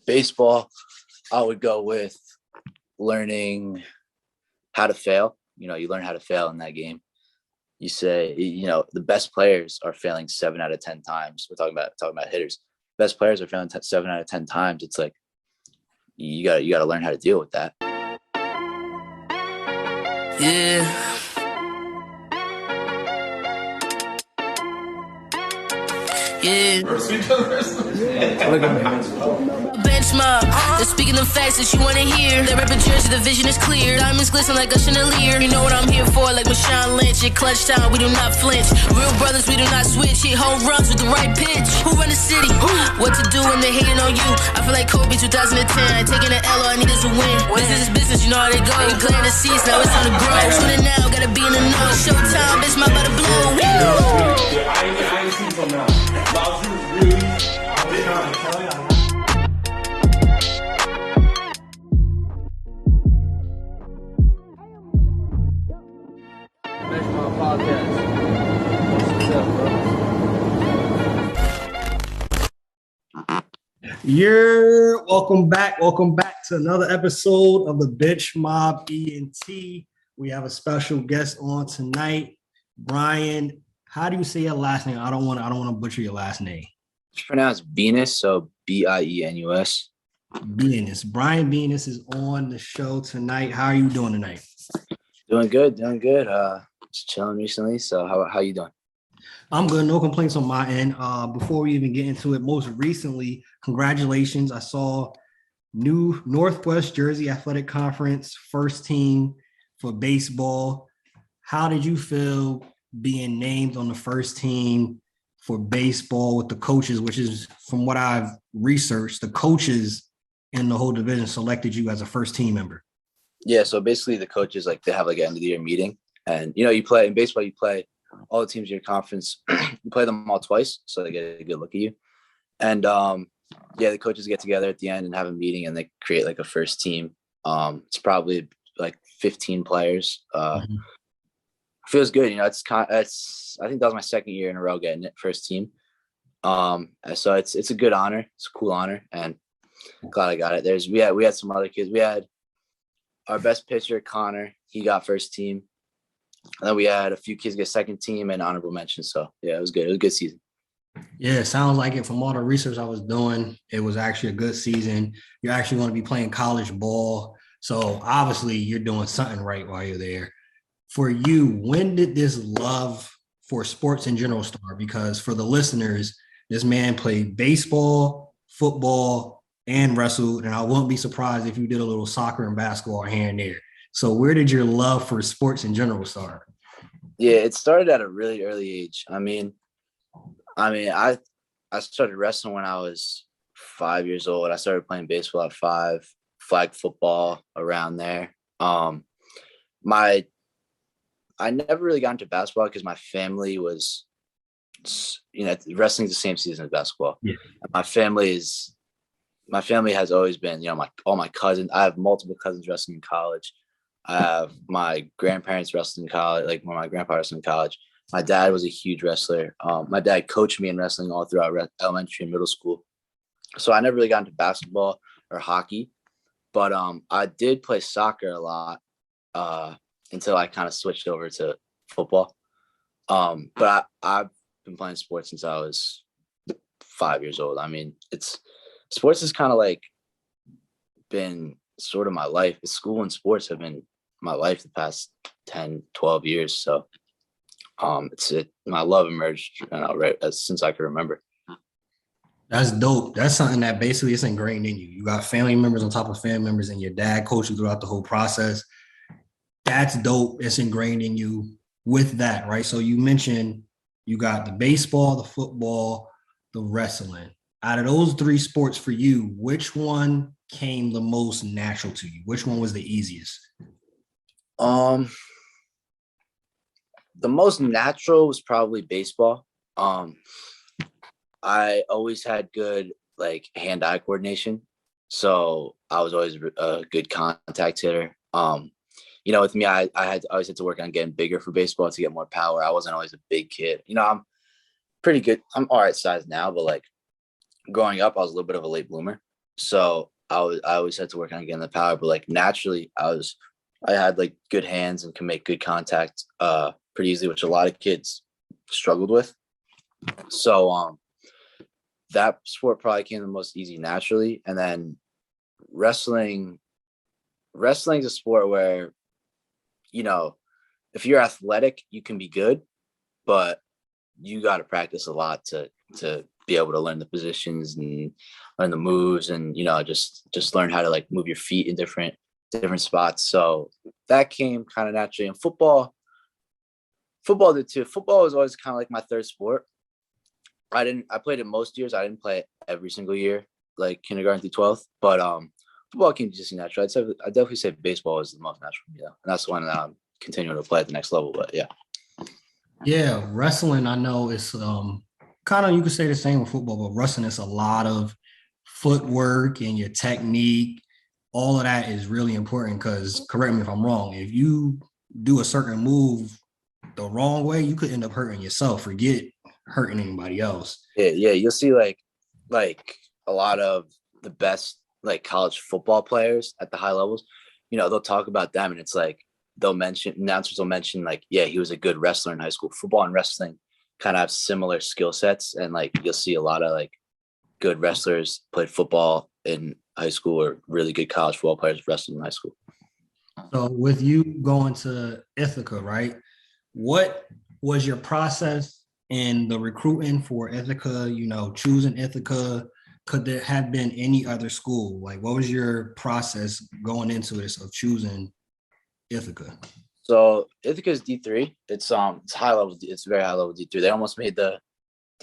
baseball, I would go with learning how to fail. You learn how to fail in that game. You say, the best players are failing 7 out of 10 times. We're talking about hitters. Best players are failing 7 out of 10 times. It's like you got to learn how to deal with that. Yeah. Yeah. Look at me. Bench Mob, they're speaking the facts that you wanna hear. Their rep jersey, the vision is clear. Diamonds glisten like a chandelier. You know what I'm here for, like Marshawn Lynch. At clutch time, we do not flinch. Real brothers, we do not switch. Hit home runs with the right pitch. Who run the city? What to do when they hating on you? I feel like Kobe 2010. Taking an L, all I need is a win. Business is business, you know how they go. They glare the seats, now it's time to grow. Tuning now, gotta be in the know. Showtime, bitch, my about to blow. I ain't seen till now. But I was really trying to tell you. Bench Mob Podcast. What's up, bro? Welcome back to another episode of the Bench Mob Ent. We have a special guest on tonight, Brian. How do you say your last name? I don't want to butcher your last name. It's pronounced Bienus, so Bienus. Bienus. Brian Bienus is on the show tonight. How are you doing tonight? Doing good. Just chilling recently. So how you doing? I'm good. No complaints on my end. Before we even get into it, most recently, congratulations. I saw new Northwest Jersey Athletic Conference first team for baseball. How did you feel being named on the first team for baseball with the coaches, which is, from what I've researched, the coaches in the whole division selected you as a first team member? Yeah, so basically the coaches, they have an end of the year meeting, and you play in baseball, you play all the teams in your conference, you play them all twice, so they get a good look at you. And the coaches get together at the end and have a meeting, and they create a first team. It's probably 15 players. Feels good. I think that was my second year in a row getting it first team. So it's a good honor. It's a cool honor, and I'm glad I got it. We had some other kids. We had our best pitcher, Connor. He got first team. And then we had a few kids get second team and honorable mention. So yeah, it was good. It was a good season. Yeah, it sounds like it. From all the research I was doing, it was actually a good season. You're actually going to be playing college ball. So obviously you're doing something right while you're there. For you, when did this love for sports in general start? Because for the listeners, this man played baseball, football, and wrestled. And I won't be surprised if you did a little soccer and basketball here and there. So where did your love for sports in general start? Yeah, it started at a really early age. I started wrestling when I was 5 years old. I started playing baseball at 5, flag football around there. I never really got into basketball because my family was, wrestling's the same season as basketball. Yeah. My family has always been, all my cousins. I have multiple cousins wrestling in college. I have my grandparents wrestling in college, when my grandpa wrestled in college. My dad was a huge wrestler. My dad coached me in wrestling all throughout elementary and middle school. So I never really got into basketball or hockey, but I did play soccer a lot until I kind of switched over to football. But I've been playing sports since I was 5 years old. Sports has kind of been sort of my life. School and sports have been my life the past 10, 12 years. So my love emerged since I could remember. That's dope. That's something that basically is ingrained in you. You got family members on top of family members, and your dad coached you throughout the whole process. That's dope. It's ingrained in you with that, right? So you mentioned you got the baseball, the football, the wrestling. Out of those three sports for you, which one came the most natural to you? Which one was the easiest? The most natural was probably baseball. I always had good hand-eye coordination, so I was always a good contact hitter. With me, I always had to work on getting bigger for baseball to get more power. I wasn't always a big kid. I'm pretty good. I'm all right size now, but growing up, I was a little bit of a late bloomer. So I always had to work on getting the power, but like naturally I had like good hands and can make good contact pretty easily, which a lot of kids struggled with. So that sport probably came the most easy naturally. And then wrestling's a sport where, you know, if you're athletic, you can be good, but you got to practice a lot to be able to learn the positions and learn the moves, and just learn how to like move your feet in different spots. So that came kind of naturally. And football did too. Football was always kind of like my third sport. I played it most years. I didn't play it every single year, like kindergarten through 12th, but football came just natural. I'd definitely say baseball is the most natural for me, and that's the one that I'm continuing to play at the next level. But Yeah, wrestling, I know it's kind of, you could say the same with football, but wrestling is a lot of footwork and your technique. All of that is really important because, correct me if I'm wrong, if you do a certain move the wrong way, you could end up hurting yourself, forget hurting anybody else. yeah, you'll see like a lot of the best like college football players at the high levels. They'll talk about them, and it's like announcers will mention like, yeah, he was a good wrestler in high school. Football and wrestling kind of have similar skill sets, and like you'll see a lot of like good wrestlers played football in high school, or really good college football players wrestling in high school. So with you going to Ithaca, right? What was your process in the recruiting for Ithaca, choosing Ithaca? Could there have been any other school? Like, what was your process going into this of choosing Ithaca? So Ithaca is D3. It's high level. It's very high level D3. They almost made the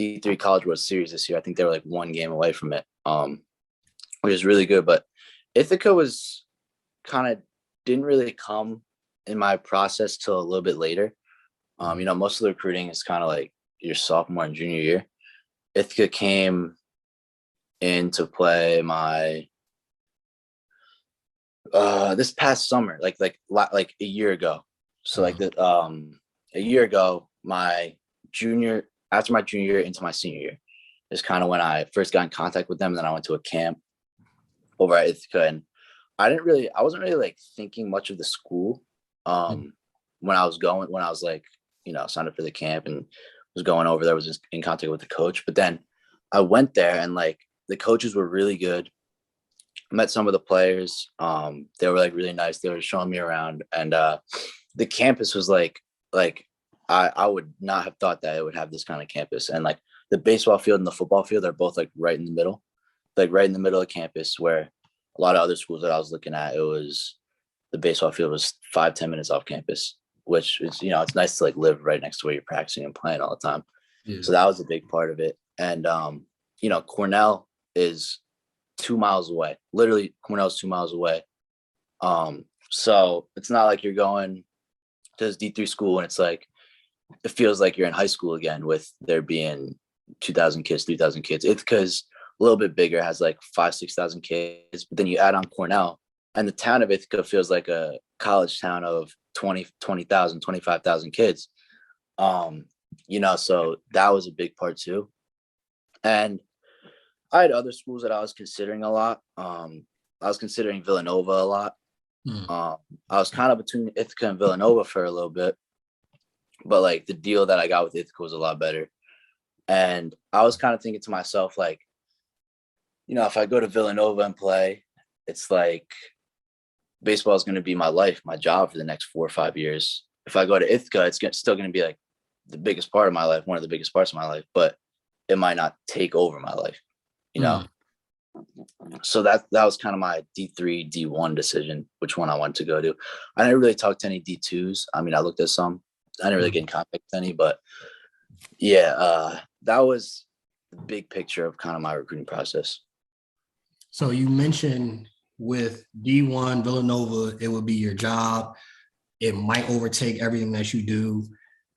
D3 College World Series this year. I think they were like one game away from it, which is really good. But Ithaca was kind of didn't really come in my process till a little bit later. Most of the recruiting is kind of like your sophomore and junior year. Ithaca came into play my this past summer, like a year ago. So like a year ago, after my junior year into my senior year is kind of when I first got in contact with them. And then I went to a camp over at Ithaca, and I wasn't really like thinking much of the school when I was like, signed up for the camp and was going over there, was just in contact with the coach. But then I went there, and like the coaches were really good. I met some of the players. They were like really nice. They were showing me around, and the campus was like I would not have thought that it would have this kind of campus. And like the baseball field and the football field are both like right in the middle of campus, where a lot of other schools that I was looking at, the baseball field was 5-10 minutes off campus, which is, it's nice to like live right next to where you're practicing and playing all the time. Yeah. So that was a big part of it. And, Cornell is 2 miles away. Literally, Cornell's 2 miles away. So it's not like you're going to this D3 school and it's like, it feels like you're in high school again with there being 2,000 kids, 3,000 kids. Ithaca's a little bit bigger, has like 5,000-6,000 kids, but then you add on Cornell, and the town of Ithaca feels like a college town of 20,000, 25,000 kids. So that was a big part too. And I had other schools that I was considering a lot. I was considering Villanova a lot. I was kind of between Ithaca and Villanova for a little bit, but like the deal that I got with Ithaca was a lot better. And I was kind of thinking to myself, like, if I go to Villanova and play, it's like baseball is going to be my life, my job for the next 4 or 5 years. If I go to Ithaca, it's still going to be like the biggest part of my life, one of the biggest parts of my life, but it might not take over my life, So that was kind of my D3, D1 decision, which one I wanted to go to. I didn't really talk to any D2s. I mean, I looked at some. I didn't really get in contact with any, but yeah, that was the big picture of kind of my recruiting process. So you mentioned with D1 Villanova, it would be your job. It might overtake everything that you do.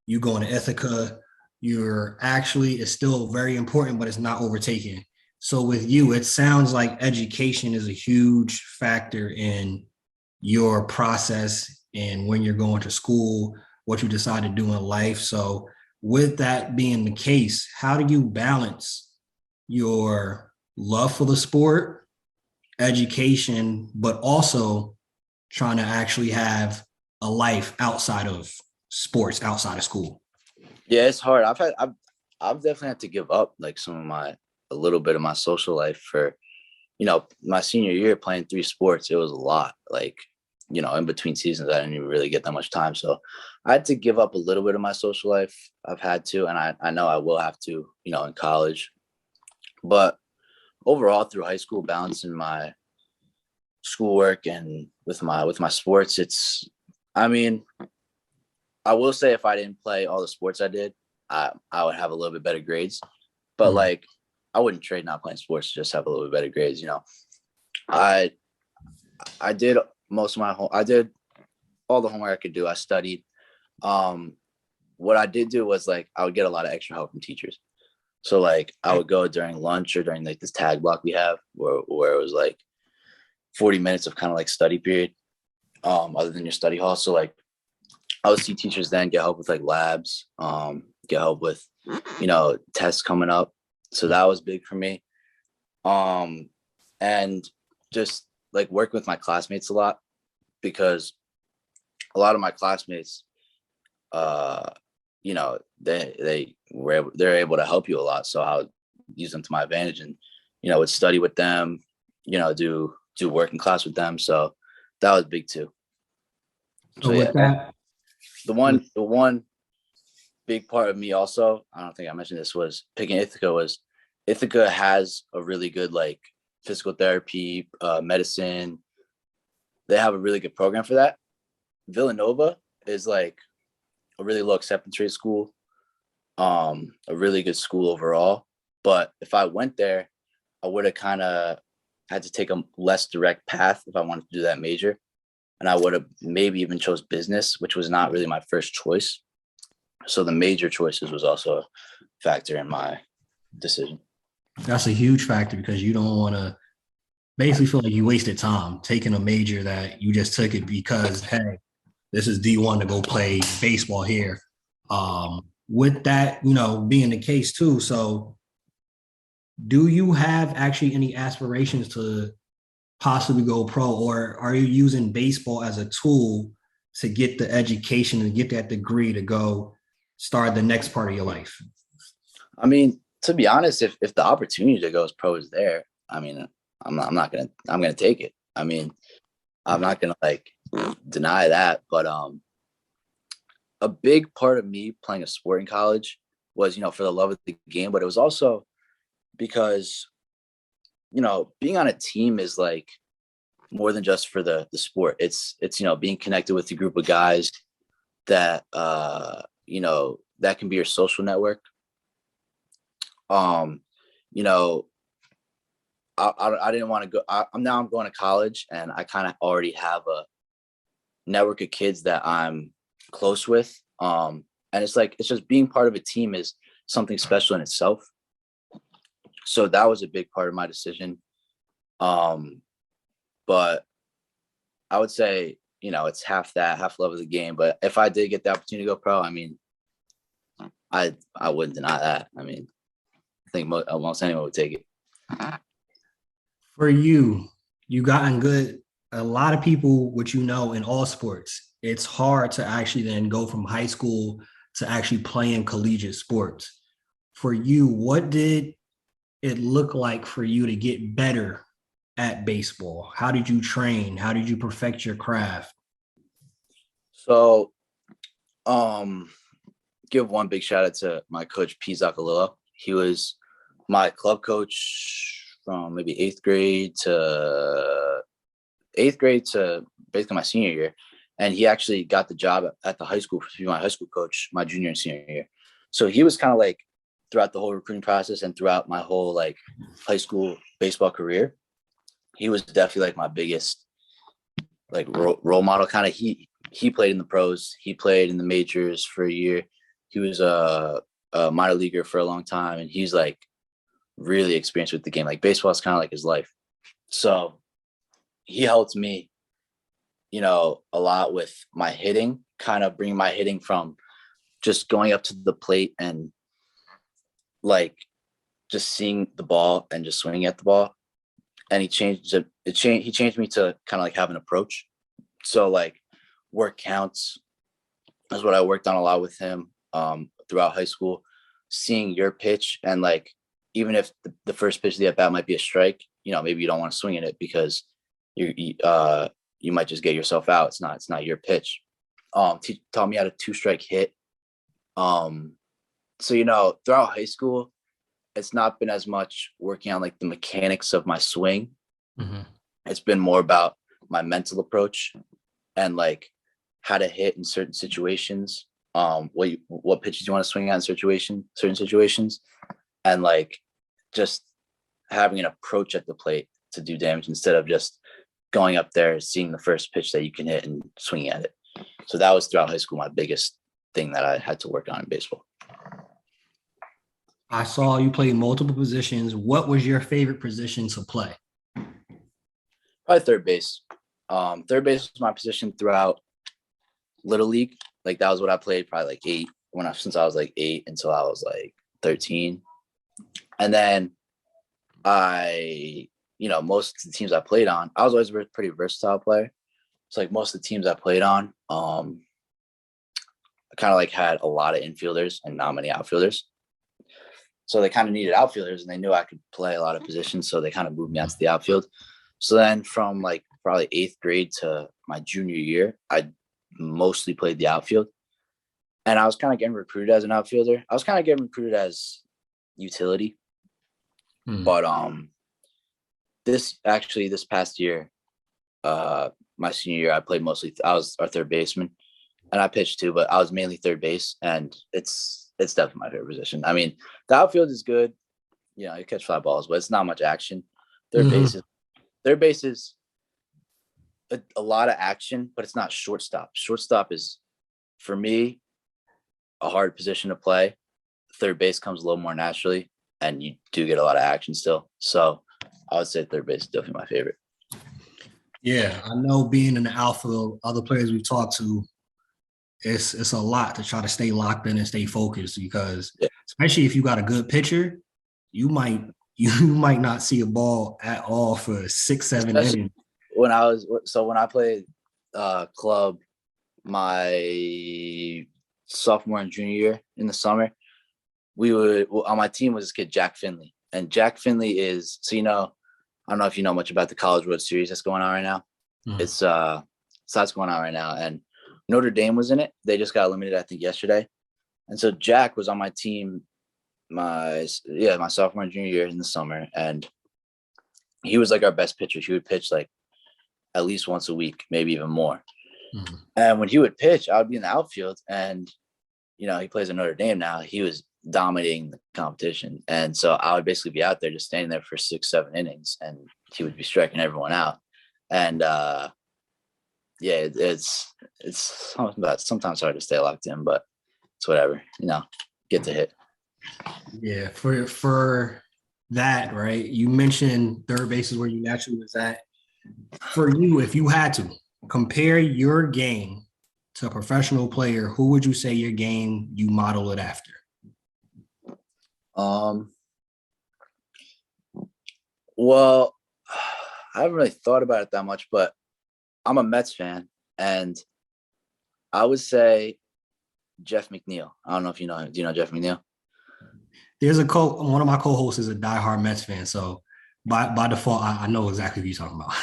You going to Ithaca, it's still very important, but it's not overtaken. So with you, it sounds like education is a huge factor in your process and when you're going to school, what you decide to do in life. So with that being the case, how do you balance your love for the sport education, but also trying to actually have a life outside of sports, outside of school? Yeah, it's hard. I've definitely had to give up like a little bit of my social life for, my senior year playing 3 sports. It was a lot. Like, in between seasons, I didn't even really get that much time. So I had to give up a little bit of my social life. I've had to, and I know I will have to, in college. But overall, through high school, balancing my schoolwork and with my sports, I mean, I will say if I didn't play all the sports I did, I would have a little bit better grades. But like, I wouldn't trade not playing sports to just have a little bit better grades. I did I did all the homework I could do. I studied. What I did do was like, I would get a lot of extra help from teachers. So like I would go during lunch or during like this tag block we have where it was like 40 minutes of kind of like study period, other than your study hall. So like I would see teachers then, get help with like labs, get help with, tests coming up. So that was big for me. And just like working with my classmates a lot, because a lot of my classmates, they're able to help you a lot. So I would use them to my advantage and, would study with them, do work in class with them. So that was big too. So with that, the one big part of me also, I don't think I mentioned this, was picking Ithaca has a really good like physical therapy, medicine. They have a really good program for that. Villanova is like a really low acceptance rate school, a really good school overall. But if I went there, I would have kind of had to take a less direct path if I wanted to do that major. And I would have maybe even chose business, which was not really my first choice. So the major choices was also a factor in my decision. that's a huge factor because you don't want to basically feel like you wasted time taking a major that you just took it because, hey, this is D1 to go play baseball here. With that, being the case too. So do you have actually any aspirations to possibly go pro, or are you using baseball as a tool to get the education and get that degree to go start the next part of your life? I mean, to be honest, if the opportunity to go as pro is there, I mean, I'm gonna take it. I mean, I'm not gonna like deny that, but a big part of me playing a sport in college was, for the love of the game, but it was also because, being on a team is like more than just for the sport. It's being connected with a group of guys that that can be your social network. I didn't want to go. I'm going to college, and I kind of already have a network of kids that I'm close with. And it's just being part of a team is something special in itself. So that was a big part of my decision. But I would say, it's half love of the game. But if I did get the opportunity to go pro, I mean, I wouldn't deny that. I mean, I think almost anyone would take it. For you gotten good. A lot of people, which in all sports, it's hard to actually then go from high school to actually playing collegiate sports. For you, what did it look like for you to get better at baseball? How did you train? How did you perfect your craft? So, give one big shout out to my coach, P. Zacalilla. He was my club coach from maybe eighth grade to basically my senior year. And he actually got the job at the high school to be my high school coach, my junior and senior year. So he was kind of like throughout the whole recruiting process and throughout my whole like high school baseball career, he was definitely like my biggest like role model. Kind of he played in the pros, he played in the majors for a year. He was a minor leaguer for a long time, and he's like really experienced with the game. Like baseball is kind of like his life. So he helped me, a lot with my hitting, kind of bring my hitting from just going up to the plate and like just seeing the ball and just swinging at the ball and he changed me to kind of like have an approach. So like work counts is what I worked on a lot with him throughout high school. Seeing your pitch, and like even if the first pitch of the at bat might be a strike, maybe you don't want to swing at it because you might just get yourself out. It's not your pitch. Taught me how to 2-strike hit. So throughout high school, it's not been as much working on like the mechanics of my swing. Mm-hmm. It's been more about my mental approach and like how to hit in certain situations. What pitches you want to swing at in certain situations, and like just having an approach at the plate to do damage instead of just going up there, seeing the first pitch that you can hit and swinging at it. So that was throughout high school my biggest thing that I had to work on in baseball. I saw you play multiple positions. What was your favorite position to play? Probably third base. Third base was my position throughout Little League. Like that was what I played probably like since I was like 8 until I was like 13. And then most of the teams I played on, I was always a pretty versatile player. So like most of the teams I played on, I kind of like had a lot of infielders and not many outfielders. So they kind of needed outfielders, and they knew I could play a lot of positions. So they kind of moved me out to the outfield. So then from like probably 8th grade to my junior year, I mostly played the outfield. And I was kind of getting recruited as an outfielder. I was kind of getting recruited as utility. But this past year, my senior year, I played mostly. I was our third baseman, and I pitched too, but I was mainly third base, and it's definitely my favorite position. I mean, the outfield is good. You catch fly balls, but it's not much action. Third base is a lot of action, but it's not shortstop. Shortstop is, for me, a hard position to play. Third base comes a little more naturally, and you do get a lot of action still. So I would say third base is definitely my favorite. Yeah, I know being in the outfield, other players we've talked to, it's a lot to try to stay locked in and stay focused because especially if you got a good pitcher, you might not see a ball at all for 6-7 innings. When I played club my sophomore and junior year in the summer, on my team was this kid, Jack Finley. And Jack Finley is, I don't know if you know much about the College World Series that's going on right now. It's that's going on right now. And Notre Dame was in it. They just got eliminated, I think, yesterday. And so Jack was on my team my sophomore and junior year in the summer. And he was like our best pitcher. He would pitch like at least once a week, maybe even more. And when he would pitch, I would be in the outfield, and he plays at Notre Dame now. He was dominating the competition, and so I would basically be out there just standing there for 6-7 innings, and he would be striking everyone out. And it's sometimes hard to stay locked in, but it's whatever, get to hit. Yeah, for that, right? You mentioned third base is where you naturally was at. For you, if you had to compare your game to a professional player, who would you say your game you model it after? Well, I haven't really thought about it that much, but I'm a Mets fan, and I would say Jeff McNeil. I don't know if you know him. Do you know Jeff McNeil? There's one of my co-hosts is a diehard Mets fan, so by default, I know exactly who you're talking about.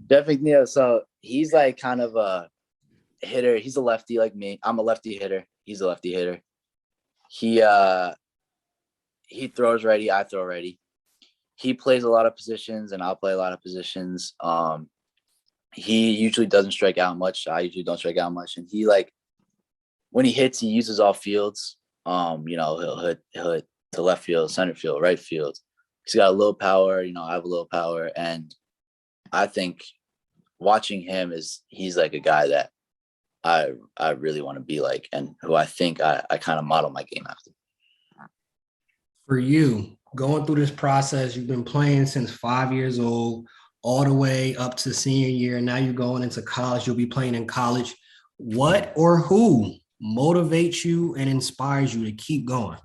Jeff McNeil. So he's like kind of a hitter. He's a lefty like me. I'm a lefty hitter. He's a lefty hitter. He throws righty. I throw righty. He plays a lot of positions, and I'll play a lot of positions. He usually doesn't strike out much. I usually don't strike out much. And he when he hits, he uses all fields. He'll hit to left field, center field, right field. He's got a little power. I have a little power, and I think watching him he's like a guy that I really want to be like, and who I think I kind of model my game after. For you, going through this process, you've been playing since 5 years old, all the way up to senior year. Now you're going into college. You'll be playing in college. What or who motivates you and inspires you to keep going?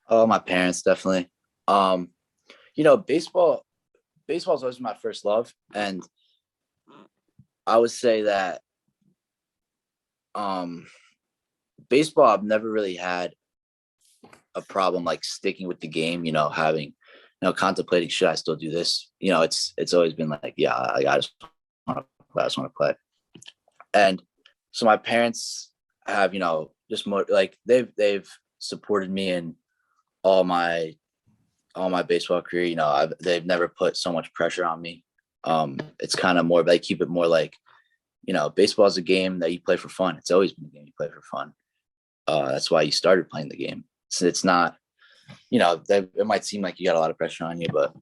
Oh, my parents, definitely. Baseball, baseball's always been my first love, and I would say that baseball, I've never really had a problem like sticking with the game, having, contemplating, should I still do this? It's always been like, yeah, I just want to play. And so my parents have, just more like they've supported me in all my baseball career. They've never put so much pressure on me. It's kind of more, they keep it more like, baseball is a game that you play for fun. It's always been a game you play for fun. That's why you started playing the game. So it's not, it might seem like you got a lot of pressure on you, but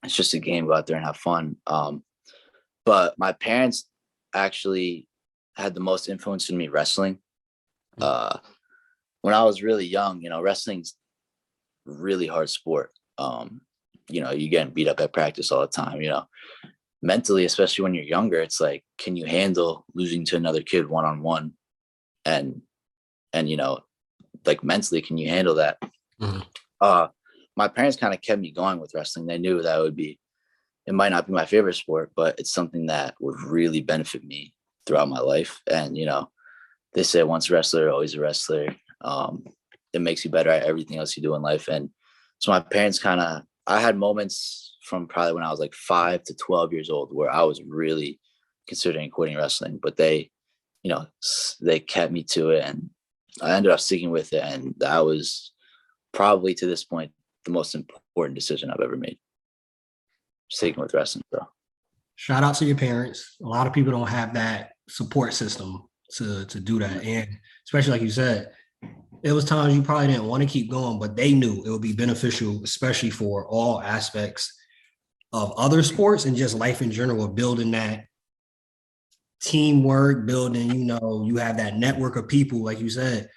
it's just a game. Go out there and have fun. But my parents actually had the most influence in me wrestling. When I was really young, wrestling's a really hard sport. You're getting beat up at practice all the time, mentally, especially when you're younger. It's like, can you handle losing to another kid one-on-one? And like mentally, can you handle that? Mm-hmm. My parents kind of kept me going with wrestling. They knew that it might not be my favorite sport, but it's something that would really benefit me throughout my life. And, they say once a wrestler, always a wrestler. It makes you better at everything else you do in life. And so my parents I had moments from probably when I was like 5 to 12 years old where I was really considering quitting wrestling, but they kept me to it, and I ended up sticking with it. And that was probably, to this point, the most important decision I've ever made. Sticking with wrestling, bro. Shout out to your parents. A lot of people don't have that support system to do that. And especially like you said, it was times you probably didn't want to keep going, but they knew it would be beneficial, especially for all aspects of other sports and just life in general, building that teamwork, building, you have that network of people, like you said,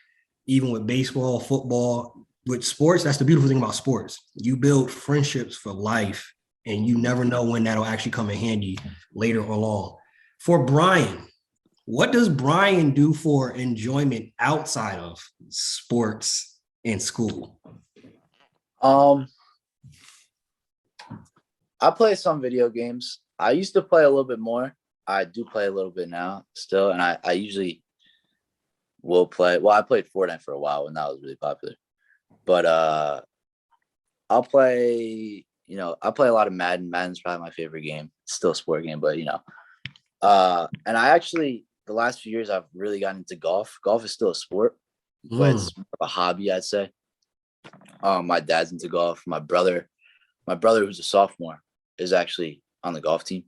even with baseball, football, with sports. That's the beautiful thing about sports. You build friendships for life, and you never know when that'll actually come in handy later along. For Brian, what does Brian do for enjoyment outside of sports and school? I play some video games. I used to play a little bit more. I do play a little bit now still. And I usually will play. Well, I played Fortnite for a while when that was really popular. But I'll play, I play a lot of Madden. Madden's probably my favorite game. It's still a sport game, but, and I actually, the last few years, I've really gotten into golf. Golf is still a sport, but it's more of a hobby, I'd say. My dad's into golf. My brother, who's a sophomore, is actually on the golf team.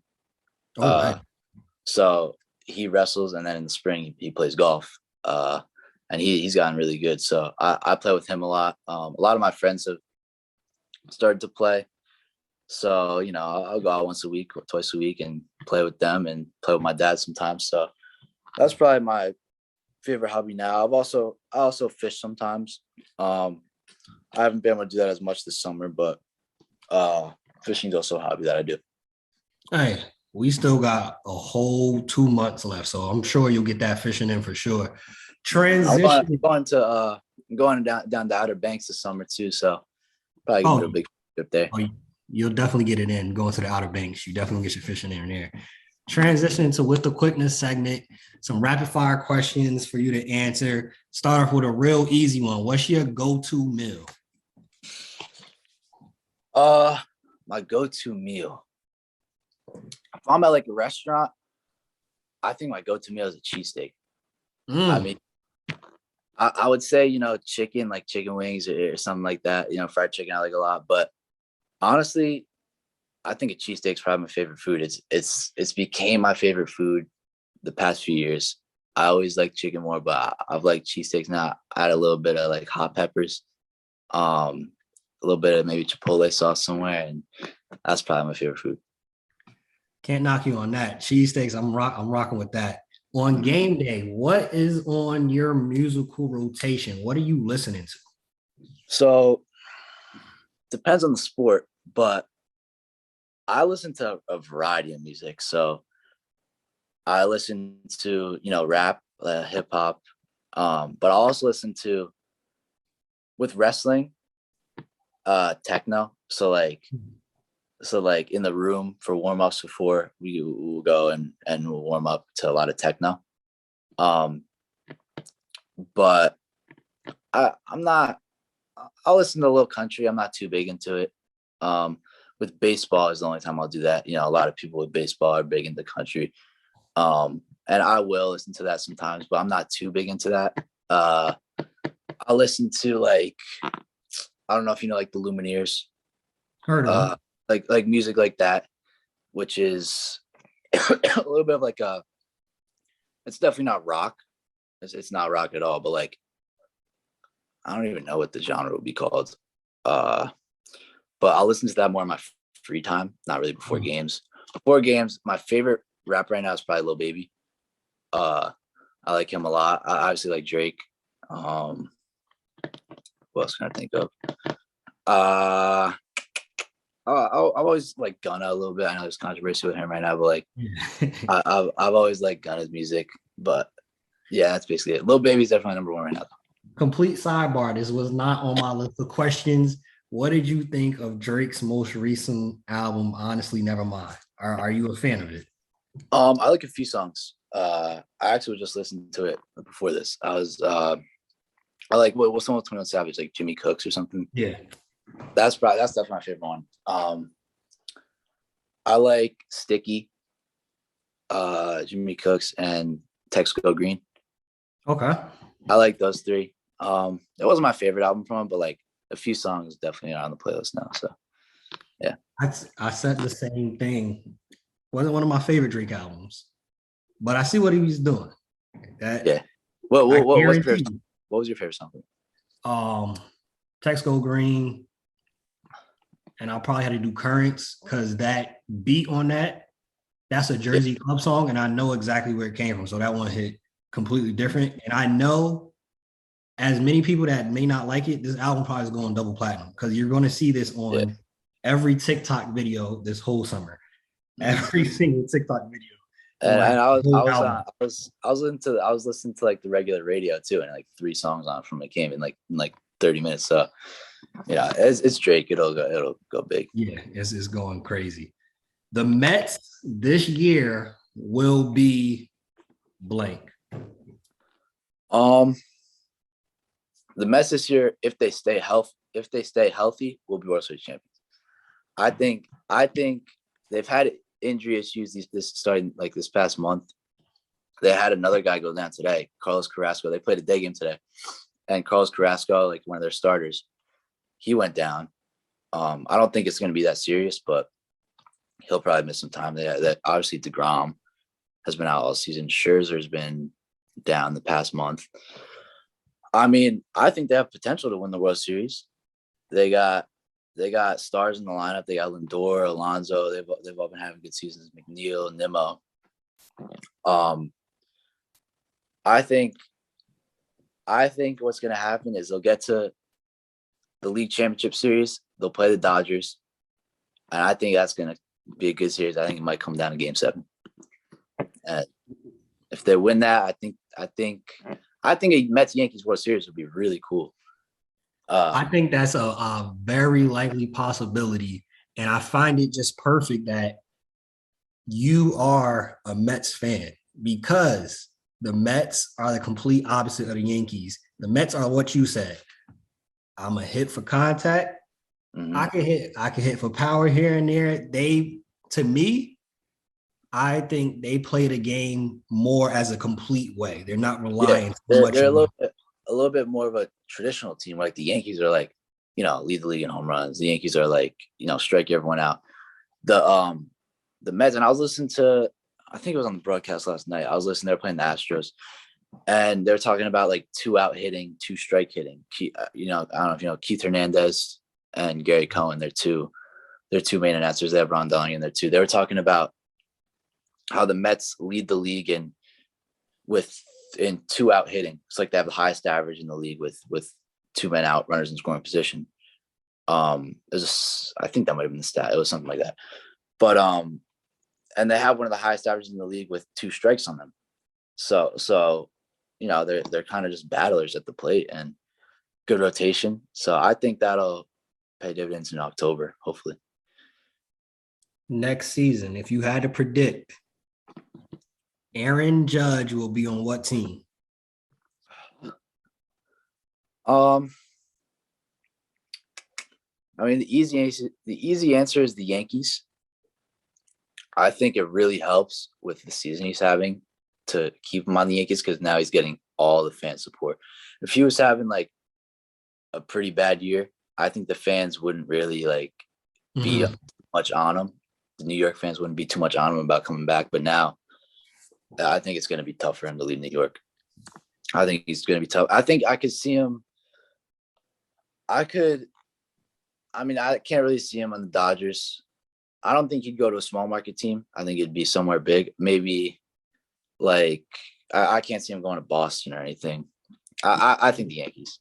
Right. So he wrestles, and then in the spring he plays golf. And he's gotten really good. So I play with him a lot. A lot of my friends have started to play. So, I'll go out once a week or twice a week and play with them and play with my dad sometimes. So that's probably my favorite hobby now. I also fish sometimes. I haven't been able to do that as much this summer, but fishing is also a hobby that I do. Hey, we still got a whole 2 months left, so I'm sure you'll get that fishing in for sure. Transition. I'm going down to Outer Banks this summer too, so probably gonna do a big trip there. You'll definitely get it in going to the Outer Banks. You definitely get your fishing in there. Transition into With the Quickness segment, some rapid fire questions for you to answer. Start off with a real easy one. What's your go-to meal? My go-to meal. If I'm at like a restaurant, I think my go-to meal is a cheesesteak. I mean, I would say, chicken, like chicken wings or something like that. Fried chicken I like a lot. But honestly, I think a cheesesteak is probably my favorite food. It's became my favorite food the past few years. I always liked chicken more, but I've liked cheesesteaks now. I add a little bit of like hot peppers, a little bit of maybe Chipotle sauce somewhere, and that's probably my favorite food. Can't knock you on that. Cheesesteaks, I'm rocking with that. On game day, what is on your musical rotation? What are you listening to? So depends on the sport, but I listen to a variety of music. So I listen to, rap, hip hop, but I also listen to, with wrestling, techno. So like So like in the room for warm ups before we will go and we'll warm up to a lot of techno. But I'm not. I'll listen to a little country. I'm not too big into it. With baseball is the only time I'll do that. A lot of people with baseball are big into country. And I will listen to that sometimes, but I'm not too big into that. I'll listen to like, I don't know if you know, like the Lumineers, Heard of them. like music like that, which is a little bit of like it's definitely not rock. It's not rock at all, but like, I don't even know what the genre would be called. But I'll listen to that more in my free time, not really before games. Before games, my favorite rap right now is probably Lil Baby. I like him a lot. I obviously like Drake. What else can I think of? I've always like Gunna a little bit. I know there's controversy with him right now, but like I've always liked Gunna's music. But yeah, that's basically it. Lil Baby's definitely number one right now. Complete sidebar. This was not on my list of questions. What did you think of Drake's most recent album, Honestly Nevermind? Are you a fan of it? I like a few songs. I actually just listened to it before this. I like what's the one with 21 Savage, like Jimmy Cooks or something. Yeah. That's definitely my favorite one. I like Sticky, Jimmy Cooks, and Tex Go Green. Okay. I like those three. It wasn't my favorite album from him, but like a few songs definitely are on the playlist now. So yeah. I said the same thing. Wasn't one of my favorite Drake albums, but I see what he was doing. Yeah. What was your favorite song? What was your favorite song? Tex Go Green, and I'll probably have to do Currents because that beat on that's a Jersey club song, and I know exactly where it came from. So that one hit completely different. And I know as many people that may not like it, this album probably is going double platinum because you're going to see this on every TikTok video this whole summer. Every single TikTok video. And I was listening to like the regular radio too, and like 3 songs on it from it came in like 30 minutes. So yeah, it's Drake. It'll go big. Yeah, it's going crazy. The Mets this year will be blank. The Mets this year, if they stay healthy, will be World Series champions. I think they've had injury issues this starting like this past month. They had another guy go down today, Carlos Carrasco. They played a day game today, and Carlos Carrasco, like one of their starters, he went down. I don't think it's going to be that serious, but he'll probably miss some time. That obviously DeGrom has been out all season. Scherzer's been down the past month. I mean, I think they have potential to win the World Series. They got stars in the lineup. They got Lindor, Alonso. They've all been having good seasons. McNeil, Nimmo. I think what's going to happen is they'll get to the league championship series. They'll play the Dodgers, and I think that's going to be a good series. I think it might come down to Game 7. And if they win that, I think a Mets-Yankees World Series would be really cool. I think that's a very likely possibility, and I find it just perfect that you are a Mets fan because the Mets are the complete opposite of the Yankees. The Mets are what you said. I'm a hit for contact. Mm-hmm. I can hit for power here and there. To me, I think they play the game more as a complete way. They're not relying so much. They're a little bit more of a traditional team. Like the Yankees are like, lead the league in home runs. The Yankees are like, strike everyone out. The Mets, and I was listening to, I think it was on the broadcast last night. I was listening, they're playing the Astros, and they're talking about like 2 out hitting, 2 strike hitting. I don't know if you know Keith Hernandez and Gary Cohen. They're two main announcers. They have Ron Darling in there too. They were talking about how the Mets lead the league in 2 out hitting. It's like they have the highest average in the league with 2 men out, runners in scoring position. I think that might have been the stat. It was something like that. But and they have one of the highest averages in the league with 2 strikes on them. So they're kind of just battlers at the plate and good rotation. So I think that'll pay dividends in October, hopefully. next season, if you had to predict, Aaron Judge will be on what team? I mean, the easy answer is the Yankees. I think it really helps with the season he's having to keep him on the Yankees because now he's getting all the fan support. If he was having like a pretty bad year, I think the fans wouldn't really like be much on him. The New York fans wouldn't be too much on him about coming back. But now I think it's going to be tough for him to leave New York. I think he's going to be tough. I think I could see him. I can't really see him on the Dodgers. I don't think he'd go to a small market team. I think it'd be somewhere big. Maybe like I can't see him going to Boston or anything. I think the Yankees.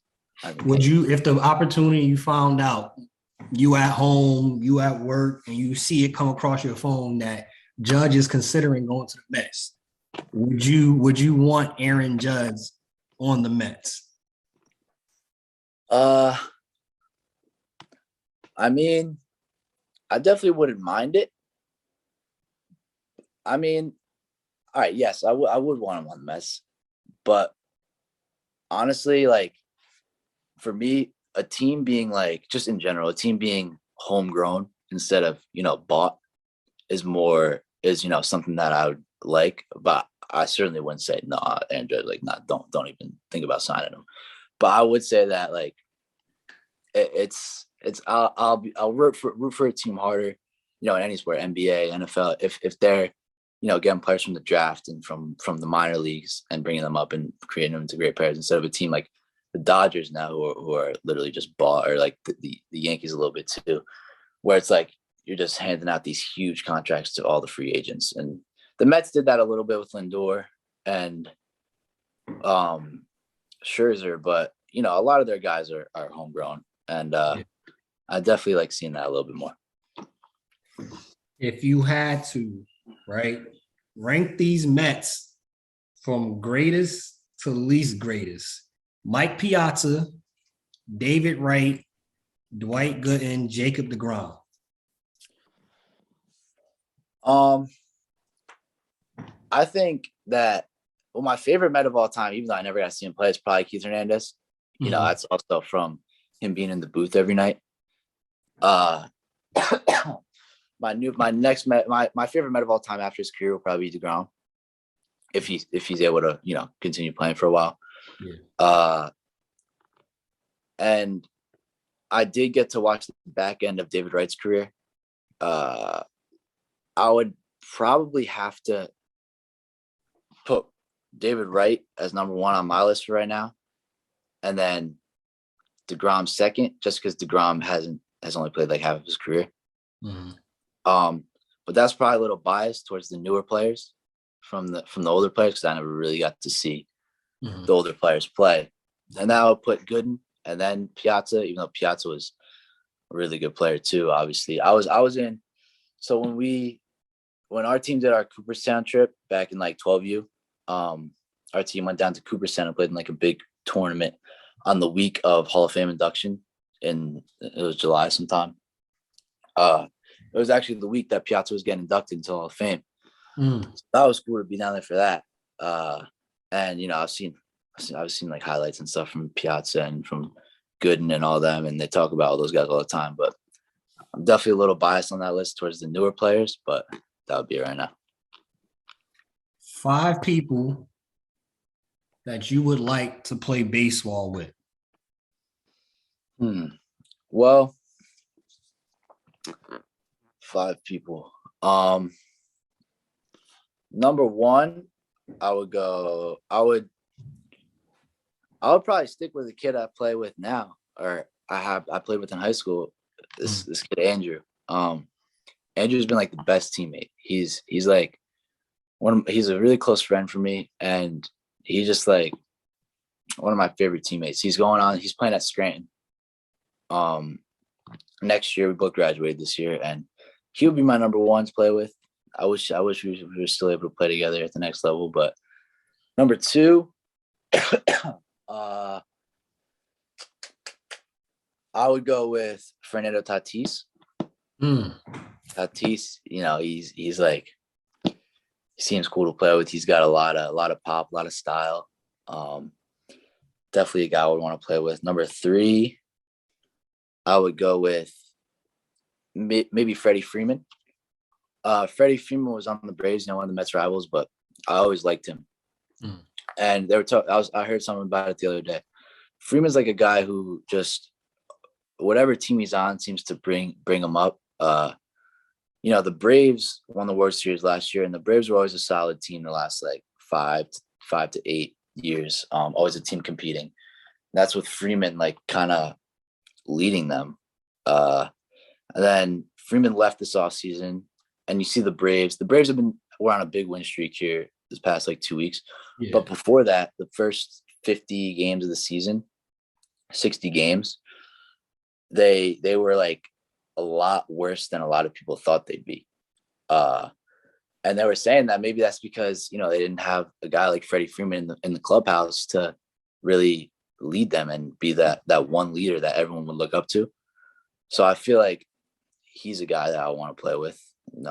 Would you, if the opportunity you found out, you at home, you at work, and you see it come across your phone that Judge is considering going to the Mets, would you want Aaron Judge on the Mets? I mean, I definitely wouldn't mind it. I mean, all right, yes, I would want him on the Mets, but honestly, like for me, a team being like just in general, a team being homegrown instead of bought is something that I would like. But I certainly wouldn't say no, Andrew. Like, not don't even think about signing him. But I would say that like I'll root for a team harder, in any sport, NBA, NFL, if they're getting players from the draft and from the minor leagues and bringing them up and creating them into great players instead of a team like the Dodgers now who are literally just bought, or like the Yankees a little bit too, where it's like you're just handing out these huge contracts to all the free agents. And the Mets did that a little bit with Lindor and Scherzer, but a lot of their guys are homegrown, and I definitely like seeing that a little bit more. If you had to, right, rank these Mets from greatest to least greatest: Mike Piazza, David Wright, Dwight Gooden, Jacob deGrom. I think that my favorite Met of all time, even though I never got to see him play, is probably Keith Hernandez. That's also from him being in the booth every night. My favorite Met of all time after his career will probably be deGrom, if he's able to continue playing for a while. Yeah. And I did get to watch the back end of David Wright's career. I would probably have to put David Wright as number one on my list for right now, and then deGrom second, just because deGrom has only played like half of his career. But that's probably a little biased towards the newer players from the older players, because I never really got to see the older players play. And now I'll put Gooden and then Piazza, even though Piazza was a really good player too. Obviously, I was in. So when our team did our Cooperstown trip back in like 12U, our team went down to Cooperstown and played in like a big tournament on the week of Hall of Fame induction. It was July sometime. It was actually the week that Piazza was getting inducted into Hall of Fame. So that was cool to be down there for that. And I've seen like highlights and stuff from Piazza and from Gooden and all them, and they talk about all those guys all the time. But I'm definitely a little biased on that list towards the newer players, but that would be it right now. 5 people that you would like to play baseball with. Well, 5 people. Number one, I would probably stick with the kid I play with now, or I played with in high school. This kid Andrew. Andrew's been like the best teammate. He's like he's a really close friend for me, and he's just like one of my favorite teammates. He's playing at Scranton. Next year, we both graduated this year, and he would be my number one to play with. I wish we were still able to play together at the next level. But number 2, I would go with Fernando Tatis. Tatis, he's like, he seems cool to play with. He's got a lot of pop, a lot of style. Definitely a guy I would want to play with. Number 3, I would go with maybe Freddie Freeman. Freddie Freeman was on the Braves, one of the Mets rivals, but I always liked him. And they were I heard something about it the other day. Freeman's like a guy who just whatever team he's on seems to bring him up. The Braves won the World Series last year, and the Braves were always a solid team the last like 5 to 8 years. Always a team competing. That's with Freeman like kind of leading them. And then Freeman left this offseason, and you see the Braves. The Braves were on a big win streak here this past like 2 weeks. Yeah. But before that, the first 50 games of the season, 60 games, they were like a lot worse than a lot of people thought they'd be. And they were saying that maybe that's because, they didn't have a guy like Freddie Freeman in the clubhouse to really lead them and be that one leader that everyone would look up to. So I feel like he's a guy that I want to play with,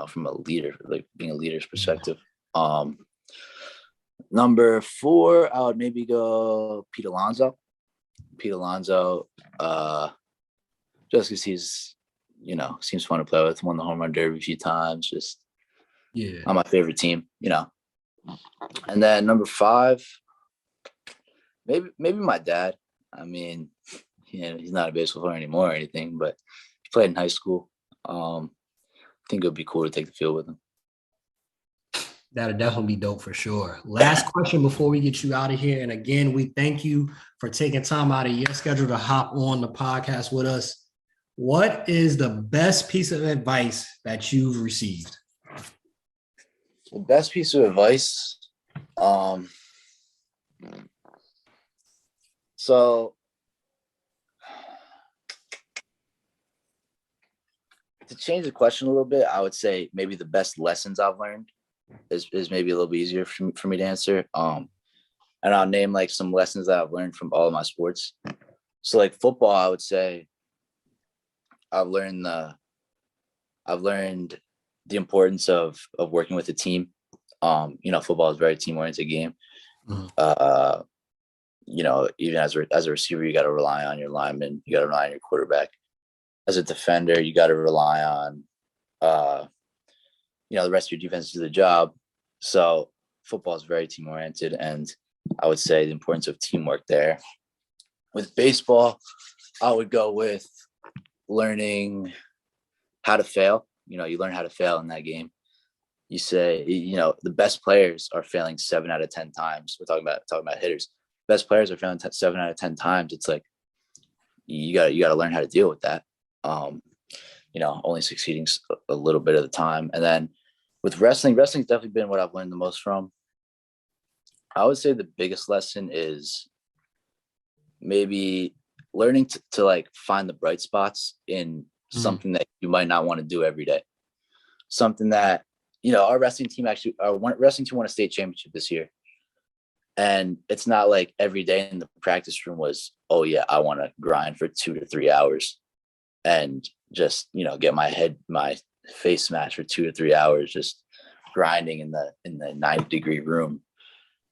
from a leader, like being a leader's perspective. Number 4, I would maybe go Pete Alonso. Just because he's, seems fun to play with. Won the home run derby a few times. Just on my favorite team, And then number 5, maybe my dad. I mean, he's not a baseball player anymore or anything, but he played in high school. I think it would be cool to take the field with him. That'd definitely be dope for sure. Last question before we get you out of here. And again, we thank you for taking time out of your schedule to hop on the podcast with us. What is the best piece of advice that you've received? The best piece of advice? So to change the question a little bit, I would say maybe the best lessons I've learned is maybe a little bit easier for me to answer. And I'll name like some lessons that I've learned from all of my sports. So like football, I would say I've learned the importance of working with a team. Football is a very team-oriented game. Mm-hmm. Even as a receiver, you got to rely on your lineman. You got to rely on your quarterback. As a defender, you got to rely on, the rest of your defense to do the job. So football is very team-oriented, and I would say the importance of teamwork there. With baseball, I would go with learning how to fail. You learn how to fail in that game. You say, the best players are failing 7 out of 10 times. We're talking about hitters. Best players are failing 7 out of 10 times. It's like you got to learn how to deal with that. Only succeeding a little bit of the time. And then with wrestling's definitely been what I've learned the most from. I would say the biggest lesson is maybe learning to like find the bright spots in something that you might not want to do every day. Something that, our wrestling team won a state championship this year. And it's not like every day in the practice room was, oh yeah, I want to grind for 2 to 3 hours and just, get my face smashed for 2 to 3 hours, just grinding in the 90-degree room.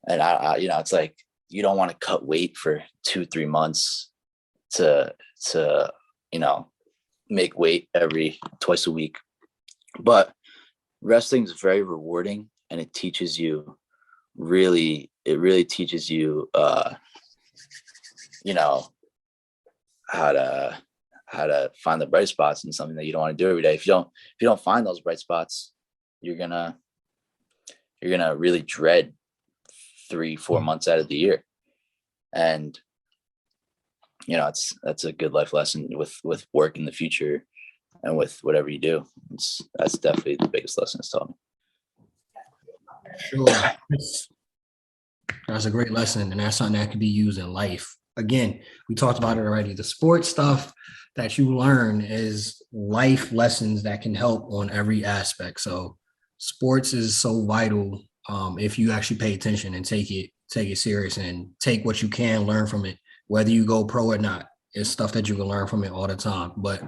And I it's like, you don't want to cut weight for 2-3 months to make weight twice a week. But wrestling is very rewarding, and it teaches you it really teaches you how to find the bright spots in something that you don't want to do every day. If you don't find those bright spots, you're gonna really dread 3-4 months out of the year. And that's a good life lesson with work in the future and with whatever you do. That's definitely the biggest lesson it's taught me. Sure. That's a great lesson, and that's something that can be used in life. Again, we talked about it already. The sports stuff that you learn is life lessons that can help on every aspect. So sports is so vital if you actually pay attention and take it serious and take what you can learn from it, whether you go pro or not. It's stuff that you can learn from it all the time. But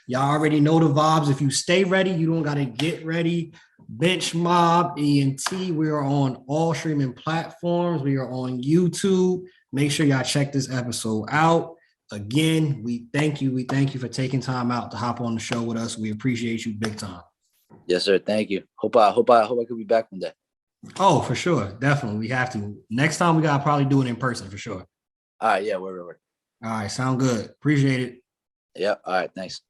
Y'all already know the vibes. If you stay ready, you don't got to get ready. Bench Mob Ent. We are on all streaming platforms. We are on YouTube. Make sure y'all check this episode out. Again, we thank you. We thank you for taking time out to hop on the show with us. We appreciate you big time. Yes, sir. Thank you. Hope I could be back one day. Oh, for sure. Definitely. We have to. Next time we gotta probably do it in person for sure. All right. Yeah. Word. All right. Sound good. Appreciate it. Yeah. All right. Thanks.